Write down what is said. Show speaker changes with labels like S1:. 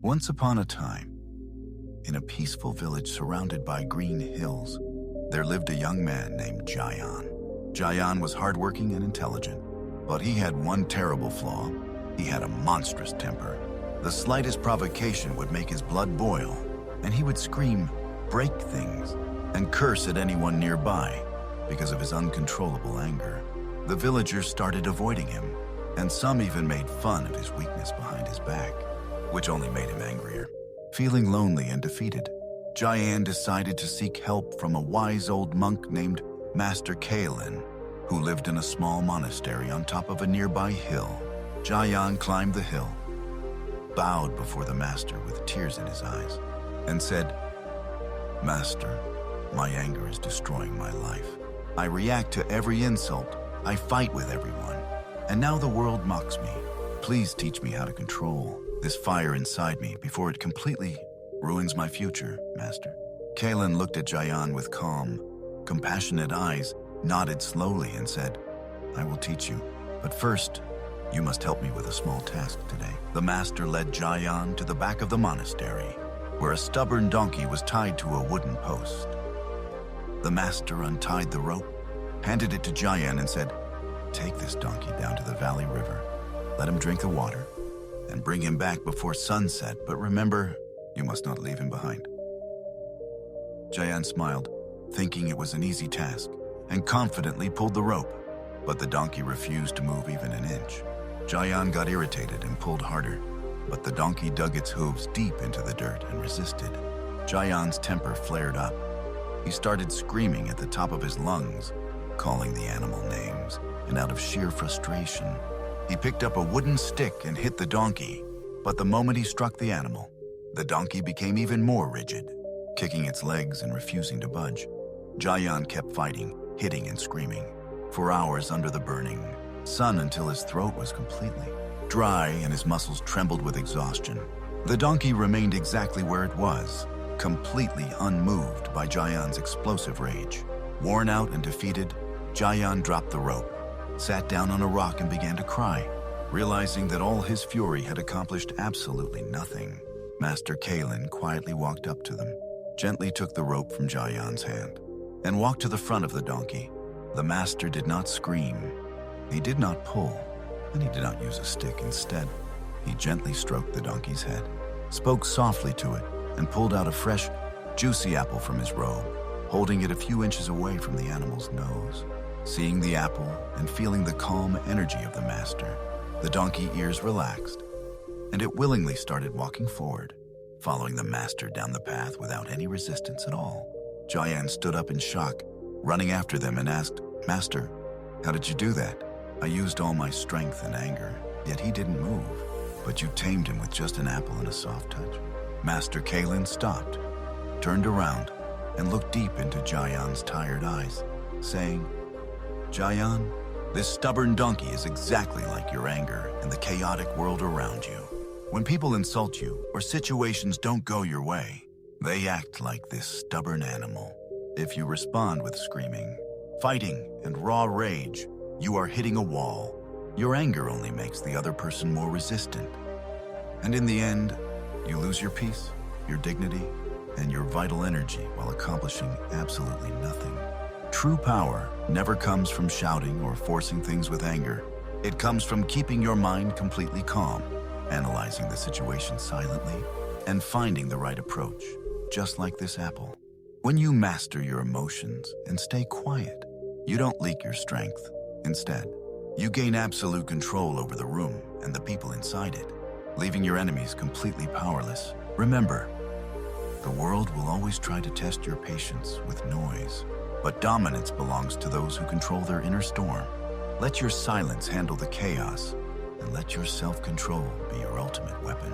S1: Once upon a time, in a peaceful village surrounded by green hills, there lived a young man named Jayan. Jayan was hardworking and intelligent, but he had one terrible flaw. He had a monstrous temper. The slightest provocation would make his blood boil, and he would scream, break things, and curse at anyone nearby because of his uncontrollable anger. The villagers started avoiding him, and some even made fun of his weakness behind his back, which only made him angrier. Feeling lonely and defeated, Jayan decided to seek help from a wise old monk named Master Jayan, who lived in a small monastery on top of a nearby hill. Jayan climbed the hill, bowed before the master with tears in his eyes, and said, "Master, my anger is destroying my life. I react to every insult, I fight with everyone, and now the world mocks me. Please teach me how to control this fire inside me before it completely ruins my future, Master." Jayan looked at Jayan with calm, compassionate eyes, nodded slowly and said, "I will teach you, but first, you must help me with a small task today." The master led Jayan to the back of the monastery, where a stubborn donkey was tied to a wooden post. The master untied the rope, handed it to Jayan and said, "Take this donkey down to the valley river, let him drink the water, and bring him back before sunset, but remember, you must not leave him behind." Jayan smiled, thinking it was an easy task, and confidently pulled the rope, but the donkey refused to move even an inch. Jayan got irritated and pulled harder, but the donkey dug its hooves deep into the dirt and resisted. Jayan's temper flared up. He started screaming at the top of his lungs, calling the animal names, and out of sheer frustration, he picked up a wooden stick and hit the donkey, but the moment he struck the animal, the donkey became even more rigid, kicking its legs and refusing to budge. Jayan kept fighting, hitting and screaming, for hours under the burning sun until his throat was completely dry and his muscles trembled with exhaustion. The donkey remained exactly where it was, completely unmoved by Jayan's explosive rage. Worn out and defeated, Jayan dropped the rope, sat down on a rock and began to cry, realizing that all his fury had accomplished absolutely nothing. Master Jayan quietly walked up to them, gently took the rope from Jayan's hand, and walked to the front of the donkey. The master did not scream, he did not pull, and he did not use a stick. Instead, he gently stroked the donkey's head, spoke softly to it, and pulled out a fresh, juicy apple from his robe, holding it a few inches away from the animal's nose. Seeing the apple and feeling the calm energy of the master, the donkey ears relaxed, and it willingly started walking forward, following the master down the path without any resistance at all. Jayan stood up in shock, running after them and asked, "Master, how did you do that? I used all my strength and anger, yet he didn't move, but you tamed him with just an apple and a soft touch." Master Jayan stopped, turned around, and looked deep into Jayan's tired eyes, saying, "Jayan, this stubborn donkey is exactly like your anger and the chaotic world around you. When people insult you or situations don't go your way, they act like this stubborn animal. If you respond with screaming, fighting, and raw rage, you are hitting a wall. Your anger only makes the other person more resistant. And in the end, you lose your peace, your dignity, and your vital energy while accomplishing absolutely nothing. True power never comes from shouting or forcing things with anger. It comes from keeping your mind completely calm, analyzing the situation silently, and finding the right approach, just like this apple. When you master your emotions and stay quiet, you don't leak your strength. Instead, you gain absolute control over the room and the people inside it, leaving your enemies completely powerless. Remember, the world will always try to test your patience with noise, but dominance belongs to those who control their inner storm. Let your silence handle the chaos, and let your self-control be your ultimate weapon.